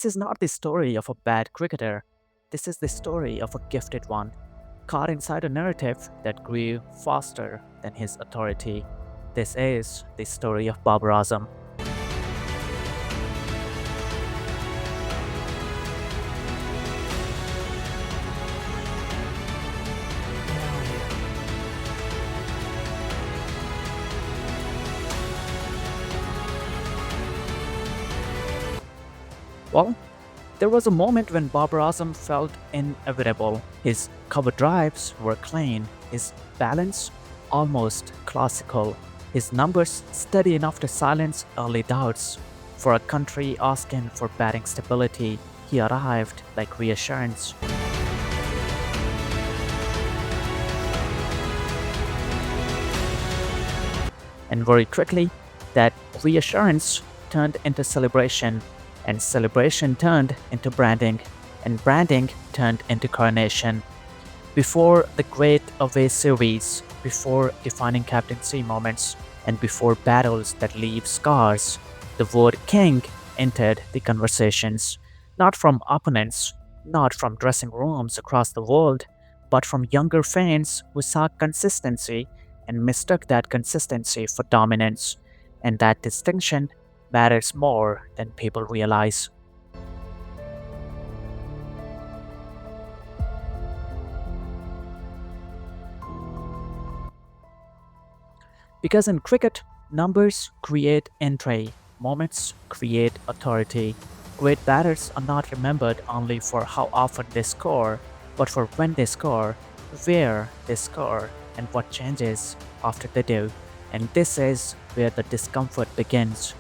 This is not the story of a bad cricketer. This is the story of a gifted one, caught inside a narrative that grew faster than his authority. This is the story of Babar Azam. Well, there was a moment when Babar Azam felt inevitable. His cover drives were clean, his balance almost classical, his numbers steady enough to silence early doubts. For a country asking for batting stability, he arrived like reassurance. And very quickly, that reassurance turned into celebration, and celebration turned into branding, and branding turned into coronation. Before the great away series, before defining captaincy moments, and before battles that leave scars, the word king entered the conversations, not from opponents, not from dressing rooms across the world, but from younger fans who saw consistency and mistook that consistency for dominance. And that distinction matters more than people realize. Because in cricket, numbers create entry, moments create authority. Great batters are not remembered only for how often they score, but for when they score, where they score, and what changes after they do. And this is where the discomfort begins.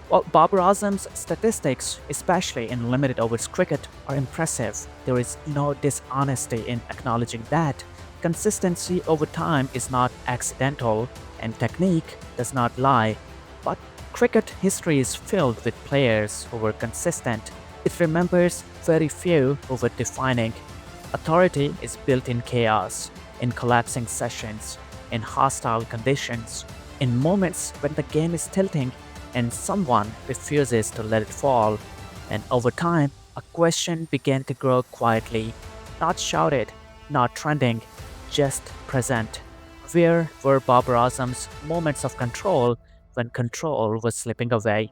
Well, Babar Azam's statistics, especially in limited overs cricket, are impressive. There is no dishonesty in acknowledging that. Consistency over time is not accidental, and technique does not lie. But cricket history is filled with players who were consistent. It remembers very few who were defining. Authority is built in chaos, in collapsing sessions, in hostile conditions, in moments when the game is tilting and someone refuses to let it fall. And over time, a question began to grow quietly, not shouted, not trending, just present. Where were Babar Azam's moments of control when control was slipping away?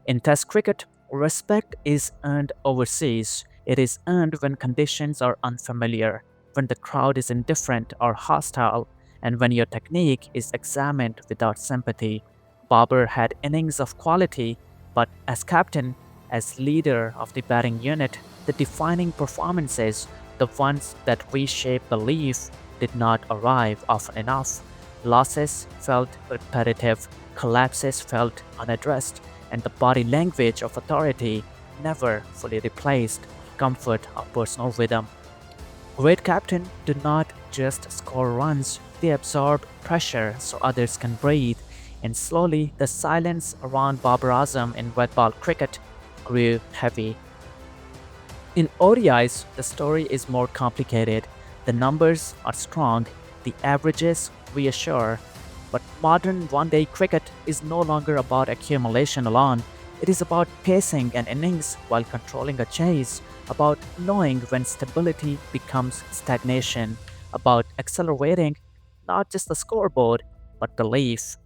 In Test cricket, respect is earned overseas. It is earned when conditions are unfamiliar, when the crowd is indifferent or hostile, and when your technique is examined without sympathy. Babar had innings of quality, but as captain, as leader of the batting unit, the defining performances, the ones that reshape belief, did not arrive often enough. Losses felt repetitive, collapses felt unaddressed, and the body language of authority never fully replaced comfort or personal rhythm. Great captain do not just score runs, they absorb pressure so others can breathe, and slowly the silence around Babar Azam in wet ball cricket grew heavy. In ODIs, the story is more complicated. The numbers are strong, the averages reassure, but modern one-day cricket is no longer about accumulation alone. It is about pacing an innings while controlling a chase, about knowing when stability becomes stagnation, about accelerating not just the scoreboard, but belief.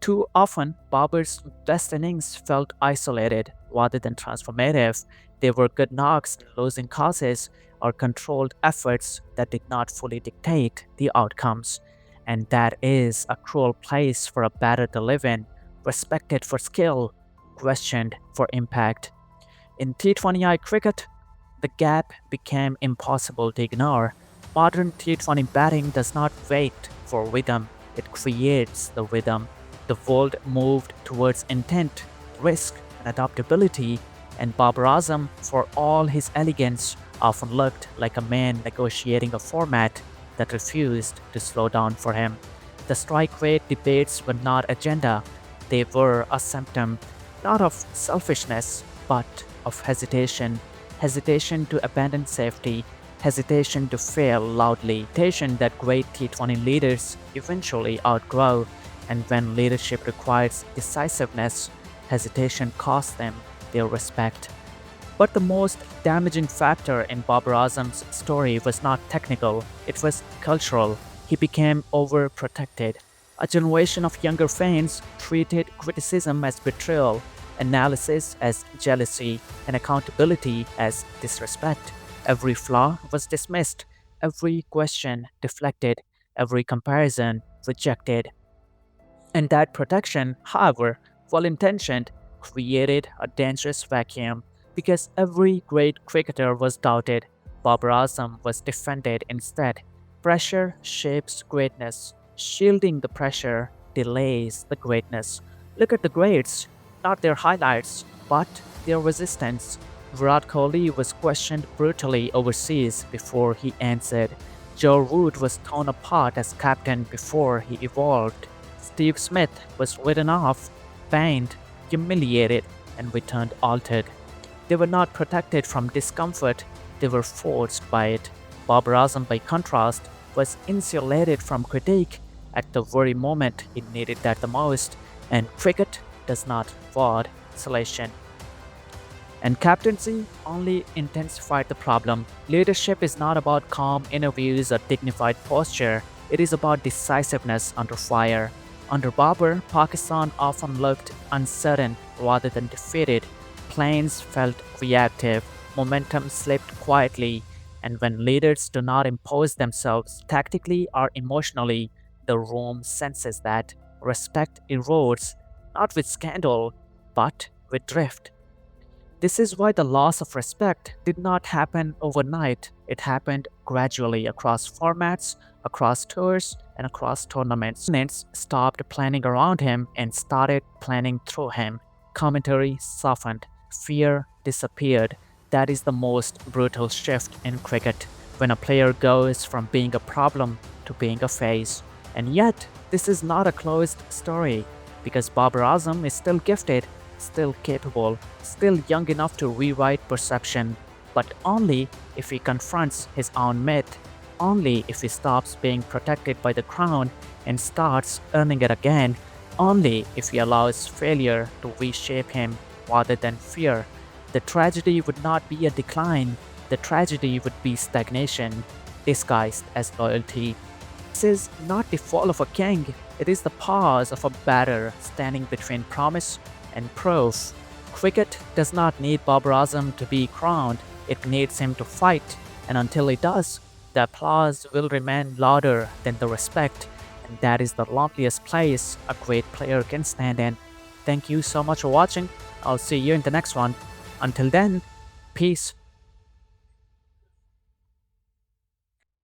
Too often, Babar's best innings felt isolated rather than transformative. They were good knocks in losing causes or controlled efforts that did not fully dictate the outcomes. And that is a cruel place for a batter to live in, respected for skill, questioned for impact. In T20I cricket, the gap became impossible to ignore. Modern T20 batting does not wait for rhythm, it creates the rhythm. The world moved towards intent, risk, and adaptability, and Babar Azam, for all his elegance, often looked like a man negotiating a format that refused to slow down for him. The strike rate debates were not agenda, they were a symptom not of selfishness but of hesitation, hesitation to abandon safety, hesitation to fail loudly, hesitation that great T20 leaders eventually outgrow, and when leadership requires decisiveness, hesitation costs them their respect. But the most damaging factor in Babar Azam's story was not technical, it was cultural. He became overprotected. A generation of younger fans treated criticism as betrayal, analysis as jealousy, and accountability as disrespect. Every flaw was dismissed, every question deflected, every comparison rejected. And that protection, however well intentioned, created a dangerous vacuum because every great cricketer was doubted. Babar Azam was defended instead. Pressure shapes greatness, shielding the pressure delays the greatness. Look at the greats, not their highlights, but their resistance. Virat Kohli was questioned brutally overseas before he answered. Joe Root was torn apart as captain before he evolved. Steve Smith was written off, pained, humiliated, and returned altered. They were not protected from discomfort, they were forced by it. Babar Azam, by contrast, was insulated from critique at the very moment he needed that the most, and cricket does not reward isolation. And captaincy only intensified the problem. Leadership is not about calm interviews or dignified posture, it is about decisiveness under fire. Under Babar, Pakistan often looked uncertain rather than defeated. Planes felt reactive, momentum slipped quietly, and when leaders do not impose themselves tactically or emotionally, the room senses that respect erodes, not with scandal, but with drift. This is why the loss of respect did not happen overnight. It happened gradually across formats, across tours, and across tournaments. Opponents stopped planning around him and started planning through him. Commentary softened, fear disappeared. That is the most brutal shift in cricket, when a player goes from being a problem to being a face. And yet, this is not a closed story, because Babar Azam is still gifted, still capable, still young enough to rewrite perception, but only if he confronts his own myth, only if he stops being protected by the crown and starts earning it again, only if he allows failure to reshape him rather than fear. The tragedy would not be a decline, the tragedy would be stagnation, disguised as loyalty. This is not the fall of a king, it is the pause of a batter standing between promise and proof. Cricket does not need Babar Azam to be crowned, it needs him to fight, and until he does, the applause will remain louder than the respect, and that is the loneliest place a great player can stand in. Thank you so much for watching. I'll see you in the next one. Until then, peace.